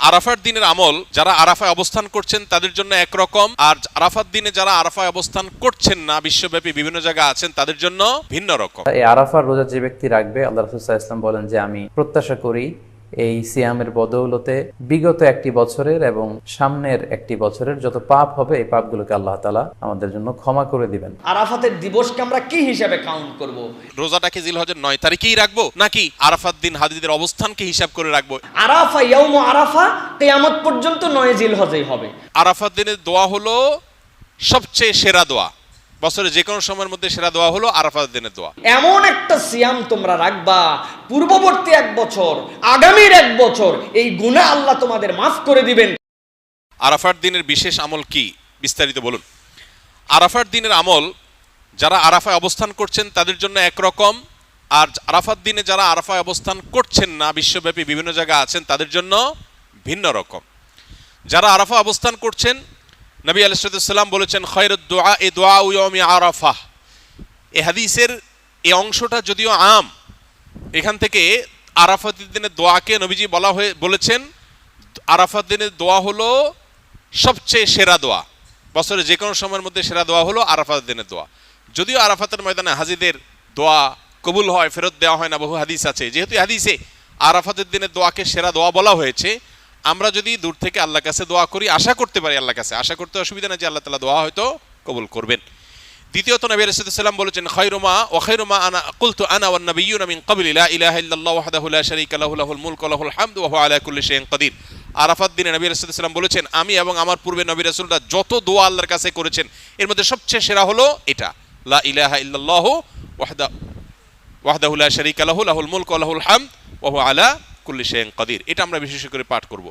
আরাফার দিনের আমল যারা আরাফায় অবস্থান করছেন তাদের জন্য একরকম, আর আরাফার দিনে যারা আরাফায় অবস্থান করছেন না, বিশ্বব্যাপী বিভিন্ন জায়গায় আছেন, তাদের জন্য ভিন্ন রকম। এই আরাফার রোজা যে ব্যক্তি রাখবে, আল্লাহ রাসূল সাল্লাল্লাহু আলাইহি ওয়াসাল্লাম বলেন যে আমি প্রত্যাশা করি এই সিয়ামের বদৌলতে বিগত একটি বছরের এবং সামনের একটি বছরের যত পাপ হবে এই পাপগুলোকে আল্লাহ তাআলা আমাদের জন্য ক্ষমা করে দিবেন। আরাফাতের দিবসকে আমরা কি হিসাবে কাউন্ট করব? রোজাটাকে জিলহজের 9 তারিখেই রাখবো নাকি আরাফাত দিন হাজিদের অবস্থানকে হিসাব করে রাখবো? আরাফা ইয়াউম আরাফা কিয়ামত পর্যন্ত 9 জিলহজেই হবে। আরাফাত দিনের দোয়া হলো সবচেয়ে সেরা দোয়া, বছরে যে কোনো সময়ের মধ্যে সেরা দোয়া হলো আরাফাত দিনের দোয়া। এমন একটা সিয়াম তোমরা রাখবা, পূর্ববর্তী 1 বছর, আগামীর 1 বছর এই গুনাহ আল্লাহ তোমাদের মাফ করে দিবেন। আরাফার দিনের বিশেষ আমল কি, বিস্তারিত বলুন। আরাফার দিনের আমল যারা আরাফায় অবস্থান করছেন তাদের জন্য একরকম, আর আরাফার দিনে যারা আরাফায় অবস্থান করছেন না, বিশ্বব্যাপী বিভিন্ন জায়গায় আছেন, তাদের জন্য ভিন্ন রকম। যারা আরাফা অবস্থান করছেন, নবী আলাইহিস সালাম বলেছেন খায়রুদ দুআ এ দুআ ইয়াউমি আরাফা। এই হাদিসের এই অংশটা যদিও আম, এখান থেকে আরাফাতের দিনের দোয়াকে নবীজি বলেছেন আরাফাত দিনের দোয়া হলো সবচেয়ে সেরা দোয়া, বছরে যে কোনো সময়ের মধ্যে সেরা দোয়া হলো আরাফাত দিনের দোয়া। যদিও আরাফাতের ময়দানে হাজিদের দোয়া কবুল হয়, ফেরত দেওয়া হয় না, বহু হাদিস আছে। যেহেতু হাদিসে আরাফাতের দিনের দোয়াকে সেরা দোয়া বলা হয়েছে, আমরা যদি দূর থেকে আল্লাহর কাছে দোয়া করি, আশা করতে পারি আল্লাহর কাছে, আশা করতে অসুবিধা নেই যে আল্লাহ তাআলা দোয়া হয়তো কবুল করবেন। দ্বিতীয়ত নবী আলাইহিস সালাম বলেছেন খায়রুমা ওয়া খায়রুমা আনা কুলতু আনা ওয়ান নাবিয়্যুনা মিন ক্বাবলি লা ইলাহা ইল্লাল্লাহু ওয়াহদাহু লা শারীকা লাহু লাহুল মুলকু ওয়া লাহুল হামদু ওয়া হুয়া আলা কুল্লি শাইইন কাদির। আরাফাত দিনে নবী আলাইহিস সালাম বলেছেন আমি এবং আমার পূর্বে নবী রাসূলরা যত দোয়া আল্লাহর কাছে করেছেন এর মধ্যে সবচেয়ে সেরা হলো এটা, লা ইলাহা ইল্লাল্লাহু ওয়াহদাহু লা শারীকা লাহু লাহুল মুলকু ওয়া লাহুল হামদু ওয়া হুয়া আলা কুল্লি শাইইন কাদির। এটা আমরা বিশেষ করে পাঠ করব।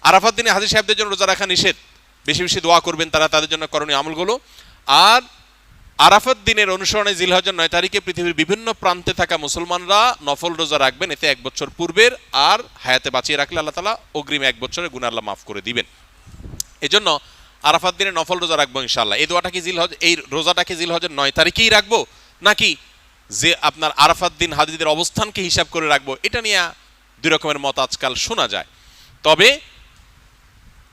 আরাফাত দিনে হাজী সাহেবদের জন্য রোজা রাখা নিষেধ, বেশি বেশি দোয়া করবেন তারা, তাদের জন্য করণীয় আমলগুলো। আর আরাফাত দিনের অনুসরণে জিলহজের 9 তারিখে পৃথিবীর বিভিন্ন প্রান্তে থাকা মুসলমানরা নফল রোজা রাখবেন, এতে 1 বছর পূর্বের আর হায়াতে বাঁচিয়ে রাখলে আল্লাহ তাআলা অগ্রিম 1 বছরের গুনাহ আল্লাহ মাফ করে দিবেন। এজন্য আরাফাত দিনে নফল রোজা রাখবো ইনশাআল্লাহ। এই দোয়াটা কি এই রোজাটাকে জিলহজের 9 তারিখেই রাখবো নাকি যে আপনার আরাফাত দিন হাজিদের অবস্থানকে হিসাব করে রাখবো, এটা নিয়ে দুই রকমের মত আজকাল শোনা যায়। তবে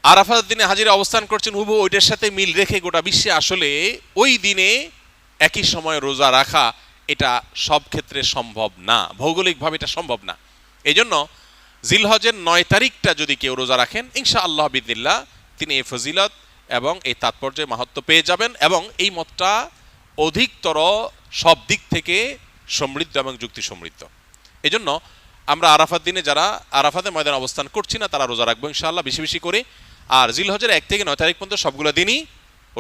আরাফাত দিনে হাজিরা অবস্থান করছেন হুবহু ওইটার সাথে মিল রেখে গোটা বিশ্বে আসলে ওই দিনে একই সময় রোজা রাখা এটা সব ক্ষেত্রে সম্ভব না, ভৌগোলিকভাবে এটা সম্ভব না। এই জন্য জিলহজের 9 তারিখটা যদি কেউ রোজা রাখেন ইনশাআল্লাহ বিদিল্লাহ তিনি এই ফজিলত এবং এই তাৎপর্য মাহাত্ম্য পেয়ে যাবেন, এবং এই মতটা অধিকতর সব দিক থেকে সমৃদ্ধ এবং যুক্তি সমৃদ্ধ। এই জন্য আমরা আরাফাত দিনে যারা আরাফাতের ময়দানে অবস্থান করছি না তারা রোজা রাখবো ইনশাআল্লাহ বেশি বেশি করে। আর জিলহজের 1 থেকে 9 তারিখ পর্যন্ত সবগুলো দিনই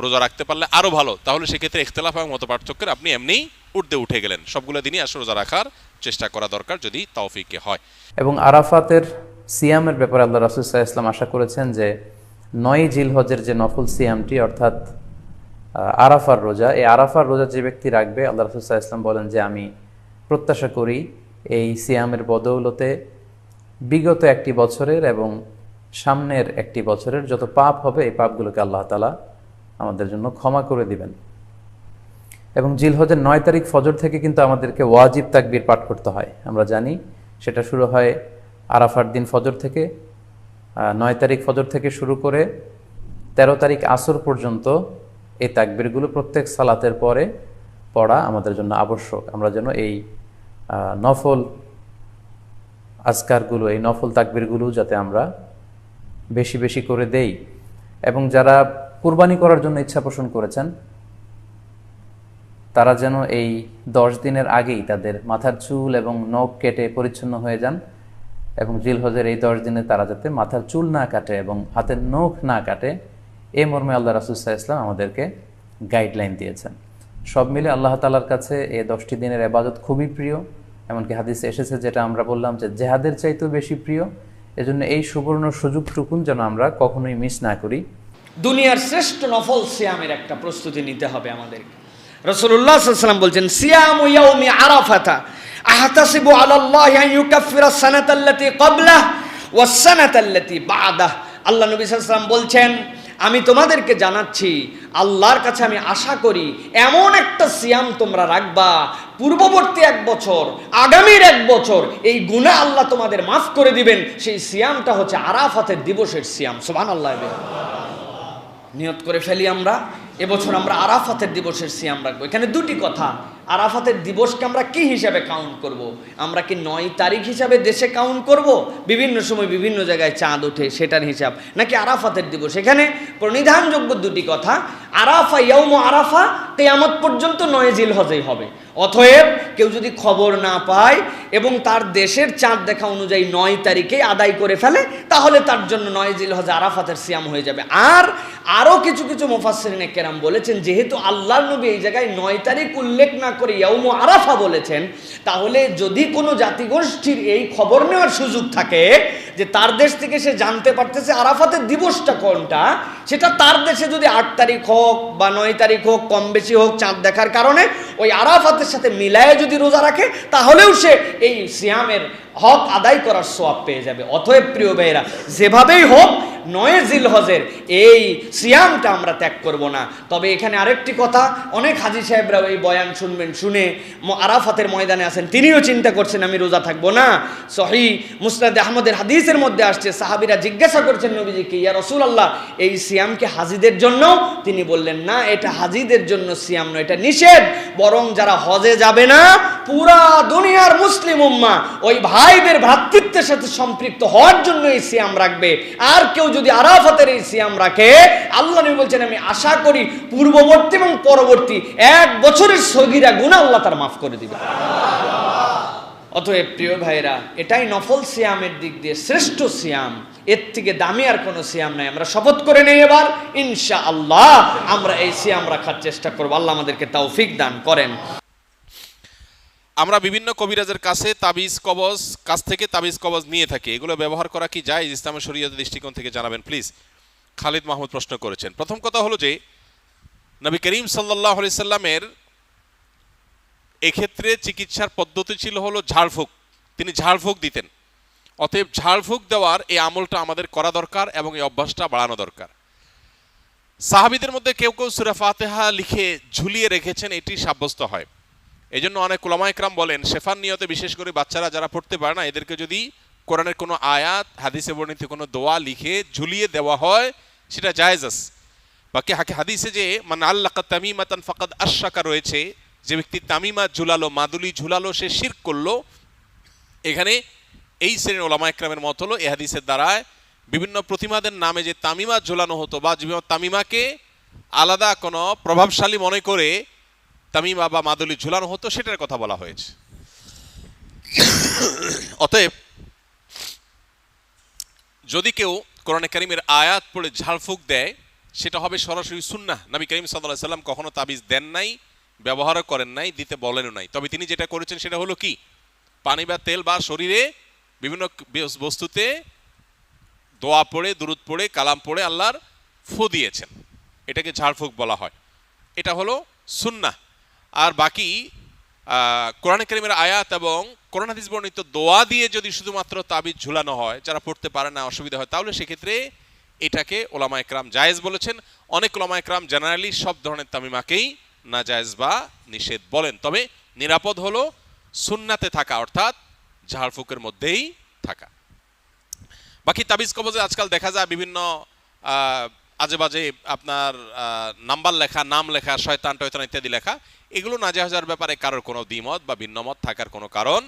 রোজা রাখতে পারলে আরো ভালো, তাহলে সেক্ষেত্রে ইখতিলাফ এবং মত পার্থক্যের আপনি এমনি উঠে গেলেন। সবগুলো দিনই আসলে রোজা রাখার চেষ্টা করা দরকার যদি তৌফিকে হয়। এবং আরাফাতের সিয়ামের ব্যাপারে আল্লাহ রাসূল সাল্লাল্লাহু আলাইহি ওয়াসাল্লাম আশা করেছেন যে 9 জিলহজের যে নফল সিয়ামটি অর্থাৎ আরাফার রোজা, এই আরাফার রোজা যে ব্যক্তি রাখবে, আল্লাহ রাসূল সাল্লাল্লাহু আলাইহি ওয়াসাল্লাম বলেন যে আমি প্রত্যাশা করি এই সিয়ামের বদৌলতে বিগত একটি বছরের এবং সামনের একটি বছরের যত পাপ হবে এই পাপগুলোকে আল্লাহ তাআলা আমাদের জন্য ক্ষমা করে দিবেন। এবং জিলহজের 9 তারিখ ফজর থেকে কিন্তু আমাদেরকে ওয়াজিব তাকবীর পাঠ করতে হয়, আমরা জানি সেটা শুরু হয় আরাফার দিন ফজর থেকে। 9 তারিখ ফজর থেকে শুরু করে 13 তারিখ আসর পর্যন্ত এই তাকবীরগুলো প্রত্যেক সালাতের পরে পড়া আমাদের জন্য আবশ্যক। আমরা যেন এই নফল আজকারগুলো, এই নফল তাকবীরগুলো যাতে আমরা বেশি বেশি করে দেই। এবং যারা কুরবানি করার জন্য ইচ্ছা পোষণ করেছেন তারা যেন এই 10 দিনের আগেই তাদের মাথার চুল এবং নখ কেটে পরিচ্ছন্ন হয়ে যান, এবং জিলহজের এই 10 দিনে তারা যাতে মাথার চুল না কাটে এবং হাতের নখ না কাটে, এই মর্মে আল্লাহ রাসূল সাল্লাল্লাহু আলাইহি ওয়াসাল্লাম আমাদেরকে গাইডলাইন দিয়েছেন। সব মিলে আল্লাহ তাআলার কাছে এই 10টি দিনের ইবাদত খুবই প্রিয়, এমনকি হাদিসে এসেছে যেটা আমরা বললাম যে জিহাদের চাইতেও বেশি প্রিয়। এজন্য এই সুবর্ণ সুযোগটুকুন যেন আমরা কখনোই মিস না করি। দুনিয়ার শ্রেষ্ঠ নফল সিয়ামের একটা প্রস্তুতি নিতে হবে আমাদেরকে। রাসূলুল্লাহ সাল্লাল্লাহু আলাইহি ওয়াসাল্লাম বলছেন সিয়ামু ইয়াউমি আরাফাতা আহতাসিবু আলাল্লাহি আন ইউকাফফিরা সানাতাল্লাতী ক্বাবলাহু ওয়াস সানাতাল্লাতী বা'দাহু। আল্লাহ নবী সাল্লাল্লাহু আলাইহি ওয়াসাল্লাম বলছেন আমি তোমাদেরকে জানাচ্ছি, আল্লাহর কাছে আমি আশা করি এমন একটা সিয়াম তোমরা রাখবা, পূর্ববর্তী 1 বছর, আগামীর 1 বছর এই গুনাহ আল্লাহ তোমাদের মাফ করে দিবেন। সেই সিয়ামটা হচ্ছে আরাফাতের দিবসের সিয়াম। সুবহানাল্লাহ। নিয়ত করে ফেলি আমরা, এবছর আমরা আরাফাতের দিবসের সিয়াম রাখবো। এখানে দুটি কথা, আরাফাতের দিবসকে আমরা কি হিসাবে কাউন্ট করব? আমরা কি 9 তারিখ হিসাবে দেশে কাউন্ট করব, বিভিন্ন সময় বিভিন্ন জায়গায় চাঁদ ওঠে সেটার হিসাব, নাকি আরাফাতের দিবস? এখানে প্রণিধানযোগ্য দুটি কথা। আরাফা, ইয়াউম আরাফা কিয়ামত পর্যন্ত 9 জিলহজেই হবে। অতএব কেউ যদি খবর না পায় এবং তার দেশের চাঁদ দেখা অনুযায়ী 9 তারিখে আদায় করে ফেলে, তাহলে তার জন্য 9 জিলহজ আরাফাতের সিয়াম হয়ে যাবে। আর আরও কিছু কিছু মুফাসসিরিনে কেরাম বলেছেন, যেহেতু আল্লাহর নবী এই জায়গায় 9 তারিখ উল্লেখ না করে ইয়াউম আরাফা বলেছেন, তাহলে যদি কোনো জাতিগোষ্ঠীর এই খবর নেওয়ার সুযোগ থাকে যে তার দেশ থেকে সে জানতে পারতেছে আরাফাতের দিবসটা কোনটা, সেটা তার দেশে যদি 8 তারিখ হোক বা 9 তারিখ হোক, কম বেশি হোক, চাঁদ দেখার কারণে ওই আরাফাতের সাথে মিলায়ে যদি রোজা রাখে, তাহলেও সে এই সিয়ামের হক আদায় করার সওয়াব পেয়ে যাবে। অতএব প্রিয় ভাইয়েরা, যেভাবেই হোক 9 জিলহজের এই সিয়ামটা আমরা ত্যাগ করব না। তবে এখানে আরেকটি কথা, অনেক হাজী সাহেবরাও এই বয়ান শুনবেন, শুনে আরাফাতের ময়দানে আছেন, তিনিও চিন্তা করছেন আমি রোজা থাকবো না। সহিহ মুসনাদ আহমদের হাদিসের মধ্যে আসছে, সাহাবীরা জিজ্ঞাসা করছেন নবীজিকে, ইয়া রাসূলুল্লাহ, এই সিয়াম কি হাজীদের জন্য? তিনি বললেন, না, এটা হাজীদের জন্য সিয়াম নয়, এটা নিষেধ। বরং যারা হজে যাবে না, পুরা দুনিয়ার মুসলিম উম্মাহ ওই ভাইদের ভ্রাতৃত্বের সাথে সম্পৃক্ত হওয়ার জন্য এই সিয়াম রাখবে। আর কেউ যদি আরাফাতের এই সিয়াম রাখে, আল্লাহ নবী বলছেন, আমি আশা করি পূর্ববর্তী এবং পরবর্তী 1 বছরের সগীরা গুনাহ আল্লাহ তার মাফ করে দিবে। অতএব প্রিয় ভাইরা, এটাই নফল সিয়ামের দিক দিয়ে শ্রেষ্ঠ সিয়াম। এর থেকে দামি আর কোনো সিয়াম নাই। আমরা শপথ করে নেই এবার ইনশাআল্লাহ আমরা এই সিয়াম রাখার চেষ্টা করব। আল্লাহ আমাদেরকে তৌফিক দান করেন। আমরা বিভিন্ন কবিরাজের কাছে কাছ থেকে তাবিজ কবজ নিয়ে থাকি, এগুলো ব্যবহার করা কি জায়েজ ইসলামের শরীয়তের দৃষ্টিকোণ থেকে জানাবেন প্লিজ। খালিদ মাহমুদ প্রশ্ন করেছেন। প্রথম কথা হলো যে নবী করিম সাল্লাল্লাহু আলাইহি সাল্লামের এক্ষেত্রে চিকিৎসার পদ্ধতি ছিল হলো ঝাড়ফুঁক। তিনি ঝাড়ফুঁক দিতেন। অতএব ঝাড়ফুঁক দেওয়ার এই আমলটা আমাদের করা দরকার এবং এই অভ্যাসটা বাড়ানো দরকার। সাহাবীদের মধ্যে কেউ কেউ সূরা ফাতিহা লিখে ঝুলিয়ে রেখেছেন, এটি সাব্যস্ত হয়। এই জন্য অনেক উলামা ইকরাম বলেন, শেফার নিয়তে বিশেষ করে বাচ্চারা যারা পড়তে পারে না, এদেরকে যদি কোরআনের কোনো আয়াত, হাদিসে বর্ণিত কোনো দোয়া লিখে ঝুলিয়ে দেওয়া হয়, সেটা জায়েজ আছে। বাকি হাদিসে যে মান আল্লাকা তামিমাতান ফাকাদ আশরাকা রয়েছে, যে ব্যক্তি তামিমা ঝুলালো, মাদুলি ঝুলালো, সে শিরক করলো। এখানে এই শ্রেণীর উলামা ইকরামের মত হলো এই হাদিসের দ্বারায় বিভিন্ন প্রতিমাদের নামে যে তামিমা ঝুলানো হতো বা তামিমাকে আলাদা কোনো প্রভাবশালী মনে করে তামিমা বা মাদুলি ঝুলানো হতো, সেটার কথা বলা হয়েছে। অতএব যদি কেউ কোরআনে কারীমের আয়াত পড়ে ঝাড়ফুঁক দেয়, সেটা হবে সরাসরি সুন্নাহ। নবী করিম সাল্লাল্লাহু আলাইহি সাল্লাম কখনো তাবিজ দেন নাই, ব্যবহারও করেন নাই, দিতে বলেনও নাই। তবে তিনি যেটা করেছেন সেটা হলো কি, পানি বা তেল বা শরীরে বিভিন্ন বস্তুতে দোয়া পড়ে, দুরূদ পড়ে, কালাম পড়ে আল্লাহর ফু দিয়েছেন, এটাকে ঝাড়ফুঁক বলা হয়। এটা হলো সুন্নাহ। আর বাকি কোরআনে কারীমের আয়াত এবং কোরআন হাদিস বর্ণিত দোয়া দিয়ে যদি শুধুমাত্র তাবিজ ঝুলানো হয়, যারা পড়তে পারে না, অসুবিধা হয়, তাহলে সেক্ষেত্রে এটাকে ওলামা একরাম জায়েজ বলেছেন। অনেক ওলামা একরাম জেনারেলি সব ধরনের তামিমাকেই না জায়েজ বা নিষেধ বলেন। তবে নিরাপদ হলো সুন্নাতে থাকা, অর্থাৎ ঝাড়ফুঁকের মধ্যেই থাকা। বাকি তাবিজ কবজে আজকাল দেখা যায় বিভিন্ন আজে বাজে আপনার নাম্বার লেখা, নাম লেখা, শয়তান টয়তান ইত্যাদি লেখা, এগুলো নাজায়েজের ব্যাপারে কারোর কোনো দ্বিমত বা ভিন্নমত থাকার কোনো কারণ